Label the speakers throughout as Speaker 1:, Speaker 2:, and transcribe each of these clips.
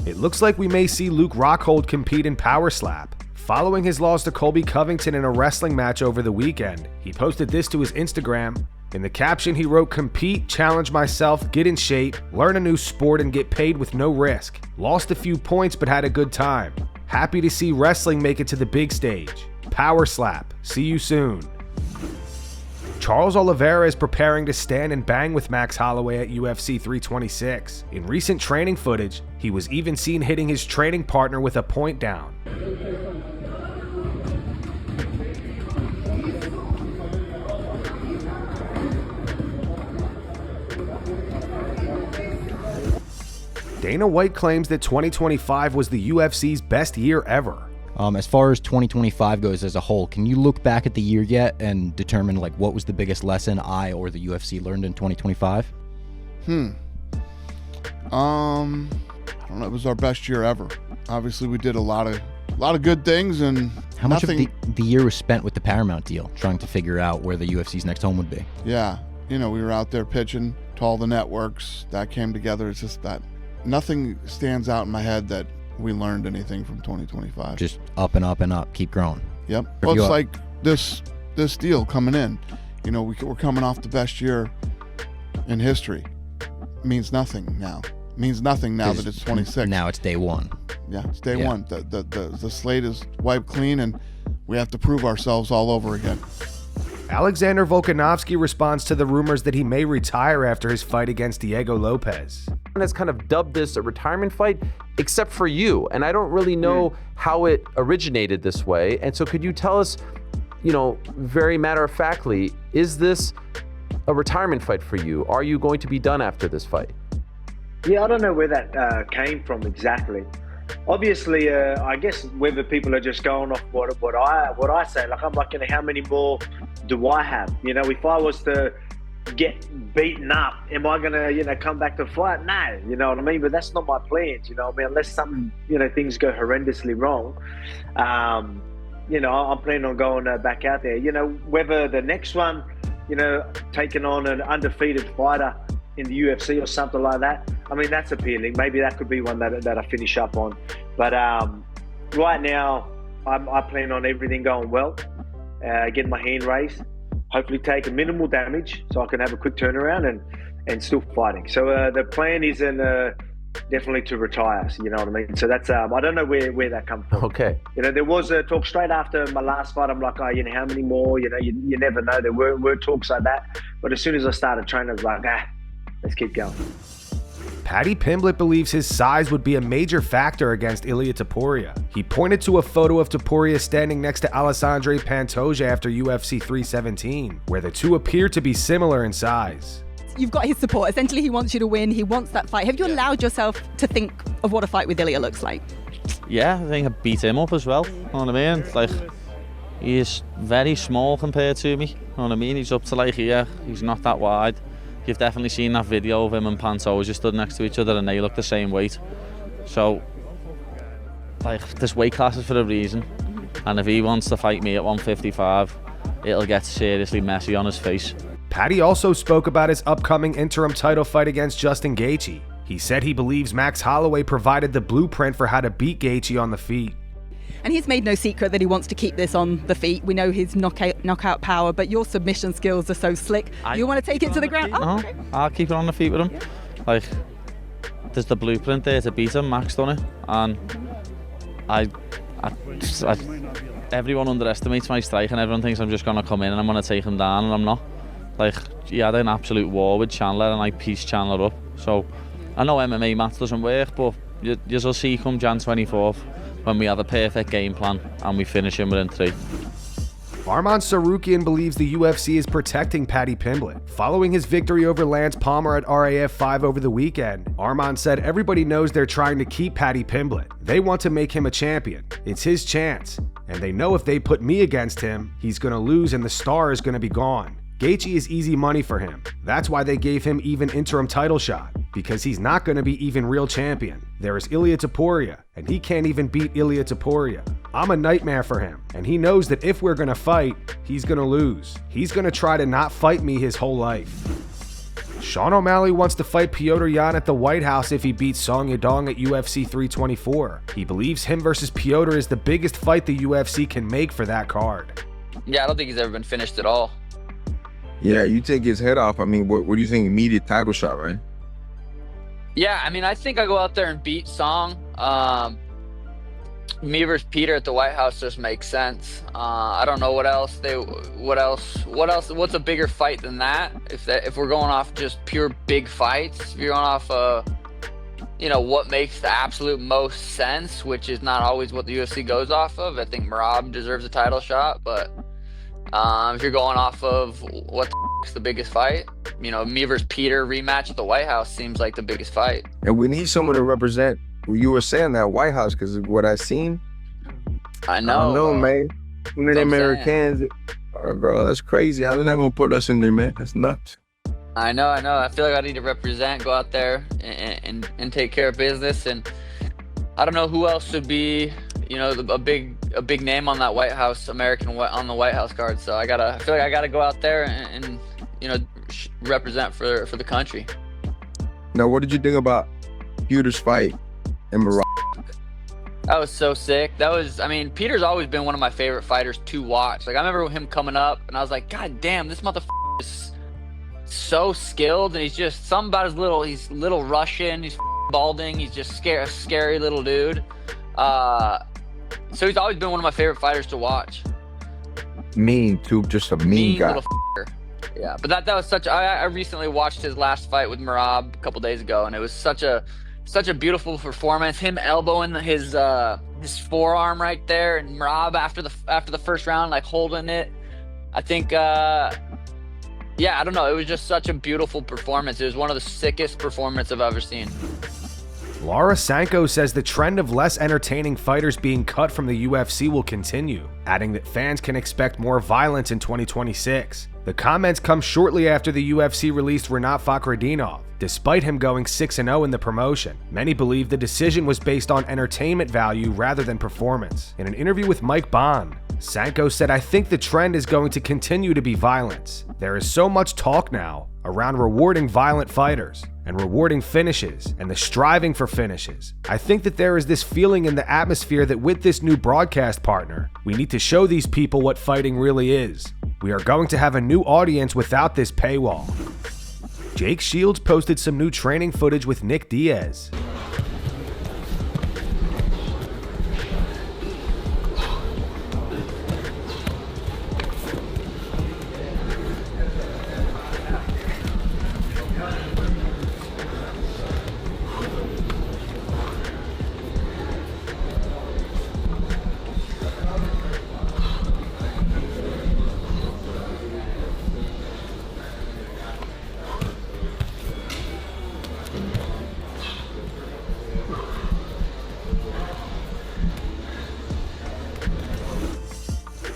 Speaker 1: It looks like we may see Luke Rockhold compete in Power Slap. Following his loss to Colby Covington in a wrestling match over the weekend, he posted this to his Instagram. In the caption, he wrote, "Compete, challenge myself, get in shape, learn a new sport, and get paid with no risk. Lost a few points but had a good time. Happy to see wrestling make it to the big stage. Power Slap. See you soon." Charles Oliveira is preparing to stand and bang with Max Holloway at UFC 326. In recent training footage, he was even seen hitting his training partner with a point down. Dana White claims that 2025 was the UFC's best year ever.
Speaker 2: As far as 2025 goes as a whole, can you look back at the year yet and determine like what was the biggest lesson I or the UFC learned in 2025?
Speaker 3: I don't know. It was our best year ever. Obviously, we did a lot of good things, and
Speaker 2: how much of the year was spent with the Paramount deal, trying to figure out where the UFC's next home would be?
Speaker 3: Yeah, we were out there pitching to all the networks. That came together. It's just that nothing stands out in my head that we learned anything from 2025.
Speaker 2: Just up and up and up, keep growing.
Speaker 3: Yep. Well, it's like this deal coming in. We're coming off the best year in history. Means nothing now. Means nothing now that it's 26.
Speaker 2: Now it's day one.
Speaker 3: Yeah, it's day one. The slate is wiped clean, and we have to prove ourselves all over again.
Speaker 1: Alexander Volkanovski responds to the rumors that he may retire after his fight against Diego Lopez.
Speaker 4: Has kind of dubbed this a retirement fight, except for you. And I don't really know how it originated this way. And so could you tell us, very matter-of-factly, is this a retirement fight for you? Are you going to be done after this fight?
Speaker 5: Yeah, I don't know where that came from exactly. Obviously, I guess whether people are just going off what I say, like I'm like, how many more do I have? If I was to get beaten up, am I gonna come back to fight? No, you know what I mean. But that's not my plans, unless something things go horrendously wrong. I'm planning on going back out there. Whether the next one, taking on an undefeated fighter in the UFC or something like that. I mean, that's appealing. Maybe that could be one that I finish up on. But right now, I plan on everything going well, getting my hand raised, hopefully take a minimal damage so I can have a quick turnaround and still fighting. So the plan is definitely to retire, so you know what I mean? So that's, I don't know where that comes from.
Speaker 4: Okay.
Speaker 5: There was a talk straight after my last fight. I'm like, how many more? You never know. There were talks like that. But as soon as I started training, I was like, let's keep going.
Speaker 1: Paddy Pimblett believes his size would be a major factor against Ilia Topuria. He pointed to a photo of Topuria standing next to Alessandro Pantoja after UFC 317, where the two appear to be similar in size.
Speaker 6: You've got his support. Essentially, he wants you to win. He wants that fight. Have you allowed yourself to think of what a fight with Ilia looks like?
Speaker 7: Yeah, I think I beat him up as well. You know what I mean? Like, he's very small compared to me. You know what I mean? He's up to like here. He's not that wide. You've definitely seen that video of him and Pantoja stood next to each other and they look the same weight. So, like, there's weight classes for a reason. And if he wants to fight me at 155, it'll get seriously messy on his face.
Speaker 1: Paddy also spoke about his upcoming interim title fight against Justin Gaethje. He said he believes Max Holloway provided the blueprint for how to beat Gaethje on the feet.
Speaker 6: And he's made no secret that he wants to keep this on the feet. We know his knockout power, but your submission skills are so slick. You want to take it to the ground? Oh, okay.
Speaker 7: I'll keep it on the feet with him. Yeah. Like, there's the blueprint there to beat him. Max done it. And everyone underestimates my strike and everyone thinks I'm just going to come in and I'm going to take him down, and I'm not. Like, he had an absolute war with Chandler and I pieced Chandler up. So, I know MMA maths doesn't work, but you'll see come Jan 24th when we have a perfect game plan and we finish him within 3.
Speaker 1: Arman Tsarukyan believes the UFC is protecting Paddy Pimblett. Following his victory over Lance Palmer at RAF 5 over the weekend, Arman said everybody knows they're trying to keep Paddy Pimblett. They want to make him a champion. It's his chance. And they know if they put me against him, he's going to lose and the star is going to be gone. Gaethje is easy money for him. That's why they gave him even interim title shot, because he's not going to be even real champion. There is Ilia Topuria, and he can't even beat Ilia Topuria. I'm a nightmare for him, and he knows that if we're going to fight, he's going to lose. He's going to try to not fight me his whole life. Sean O'Malley wants to fight Petr Yan at the White House if he beats Song Yadong at UFC 324. He believes him versus Petr is the biggest fight the UFC can make for that card.
Speaker 8: Yeah, I don't think he's ever been finished at all.
Speaker 9: Yeah, you take his head off. I mean, what do you think? Immediate title shot, right?
Speaker 8: Yeah, I mean, I think I go out there and beat Song. Me versus Petr at the White House just makes sense. I don't know what's a bigger fight than that? If we're going off just pure big fights, if you're going off what makes the absolute most sense, which is not always what the UFC goes off of. I think Merab deserves a title shot, but if you're going off of what the biggest fight, me versus Petr rematch at the White House seems like the biggest fight.
Speaker 9: And we need someone to represent. You were saying that White House, because what I seen.
Speaker 8: I know.
Speaker 9: I know, man. One of them Americans, bro, that's crazy. How they not gonna put us in there, man? That's nuts.
Speaker 8: I know. I feel like I need to represent, go out there and take care of business. And I don't know who else would be, a big name on that White House, American on the White House card. So I feel like I gotta go out there and represent for the country.
Speaker 9: Now, what did you think about Petr's fight in Morocco?
Speaker 8: That was so sick. Petr's always been one of my favorite fighters to watch. Like, I remember him coming up, and I was like, God damn, this motherfucker is so skilled, and he's just something about he's little Russian, he's balding, he's just a scary little dude. So he's always been one of my favorite fighters to watch.
Speaker 9: Mean, too, just a mean guy.
Speaker 8: Little yeah, but that was I recently watched his last fight with Merab a couple days ago, and it was such a beautiful performance. Him elbowing his forearm right there, and Merab after the first round, like holding it. I think, I don't know. It was just such a beautiful performance. It was one of the sickest performances I've ever seen.
Speaker 1: Laura Sanko says the trend of less entertaining fighters being cut from the UFC will continue, adding that fans can expect more violence in 2026. The comments come shortly after the UFC released Rinat Fakhretdinov. Despite him going 6-0 in the promotion, many believe the decision was based on entertainment value rather than performance. In an interview with Mike Bond, Sanko said, "I think the trend is going to continue to be violence. There is so much talk now around rewarding violent fighters and rewarding finishes and the striving for finishes. I think that there is this feeling in the atmosphere that with this new broadcast partner, we need to show these people what fighting really is. We are going to have a new audience without this paywall." Jake Shields posted some new training footage with Nick Diaz.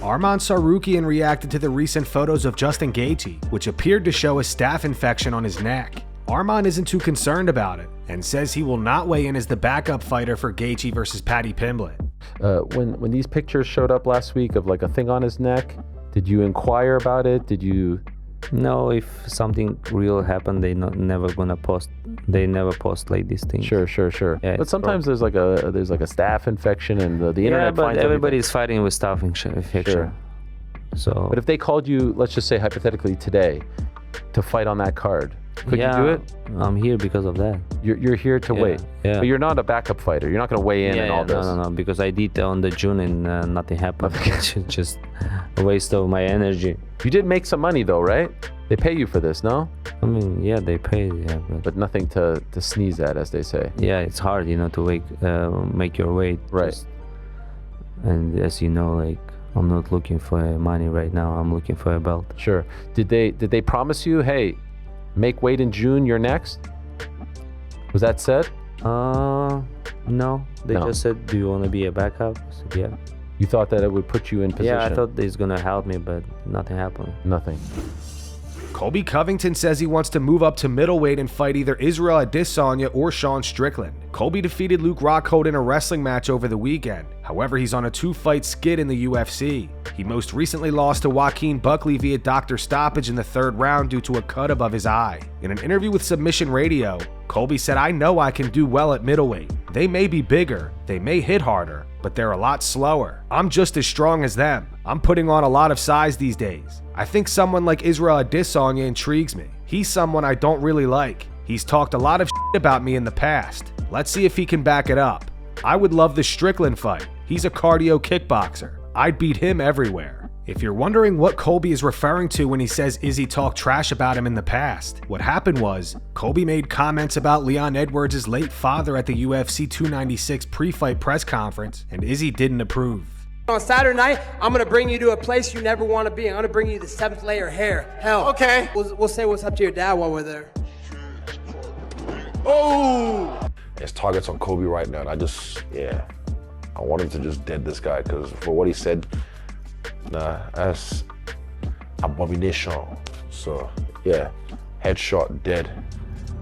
Speaker 1: Arman Tsarukyan reacted to the recent photos of Justin Gaethje, which appeared to show a staph infection on his neck. Arman isn't too concerned about it and says he will not weigh in as the backup fighter for Gaethje versus Paddy Pimblett.
Speaker 4: When these pictures showed up last week of like a thing on his neck, did you inquire about it? Did you?
Speaker 10: No, if something real happened, they never gonna post. They never post like these things.
Speaker 4: Sure. Yeah, but sometimes there's like a staph infection, and the internet.
Speaker 10: Yeah, but everybody's
Speaker 4: everything.
Speaker 10: fighting with staph infection.
Speaker 4: Sure.
Speaker 10: So.
Speaker 4: But if they called you, let's just say hypothetically today, to fight on that card, could you do it?
Speaker 10: I'm here because of that.
Speaker 4: You're here to wait.
Speaker 10: Yeah.
Speaker 4: But you're not a backup fighter. You're not going to weigh in and all this.
Speaker 10: No, because I did on the June and nothing happened. Just a waste of my energy.
Speaker 4: You did make some money though, right? They pay you for this, no?
Speaker 10: I mean, yeah, they pay, yeah.
Speaker 4: But nothing to sneeze at, as they say.
Speaker 10: Yeah, it's hard, to make your weight.
Speaker 4: Right.
Speaker 10: And as you know, like, I'm not looking for money right now. I'm looking for a belt.
Speaker 4: Sure. Did they promise you, hey, make weight in June, you're next? Was that said?
Speaker 10: No. They just said, do you want to be a backup? I said, yeah.
Speaker 4: You thought that it would put you in position?
Speaker 10: Yeah, I thought it's going to help me, but nothing happened.
Speaker 4: Nothing.
Speaker 1: Colby Covington says he wants to move up to middleweight and fight either Israel Adesanya or Sean Strickland. Colby defeated Luke Rockhold in a wrestling match over the weekend. However, he's on a 2-fight skid in the UFC. He most recently lost to Joaquin Buckley via doctor stoppage in the 3rd round due to a cut above his eye. In an interview with Submission Radio, Colby said, "I know I can do well at middleweight. They may be bigger, they may hit harder, but they're a lot slower. I'm just as strong as them. I'm putting on a lot of size these days. I think someone like Israel Adesanya intrigues me. He's someone I don't really like. He's talked a lot of shit about me in the past. Let's see if he can back it up. I would love the Strickland fight. He's a cardio kickboxer. I'd beat him everywhere." If you're wondering what Colby is referring to when he says Izzy talked trash about him in the past, what happened was, Colby made comments about Leon Edwards' late father at the UFC 296 pre-fight press conference, and Izzy didn't approve.
Speaker 11: On Saturday night, I'm gonna bring you to a place you never want to be. I'm gonna bring you the 7th layer hair. Hell. Okay. We'll say what's up to your dad while we're there. Oh!
Speaker 12: There's targets on Colby right now, and I want him to just dead this guy, because for what he said, nah, that's abomination. So, yeah, headshot dead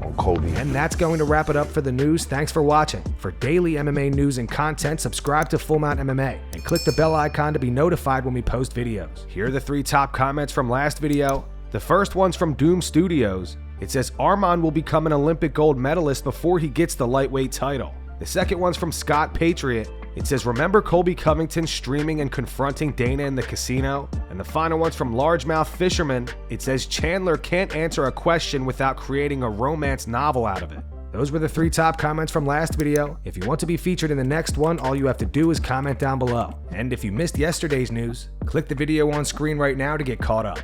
Speaker 12: on Colby.
Speaker 1: And that's going to wrap it up for the news. Thanks for watching. For daily MMA news and content, subscribe to Full Mount MMA and click the bell icon to be notified when we post videos. Here are the 3 top comments from last video. The first one's from Doom Studios. It says, "Arman will become an Olympic gold medalist before he gets the lightweight title." The second one's from Scott Patriot. It says, "Remember Colby Covington streaming and confronting Dana in the casino?" And the final one's from Largemouth Fisherman. It says, "Chandler can't answer a question without creating a romance novel out of it." Those were the 3 top comments from last video. If you want to be featured in the next one, all you have to do is comment down below. And if you missed yesterday's news, click the video on screen right now to get caught up.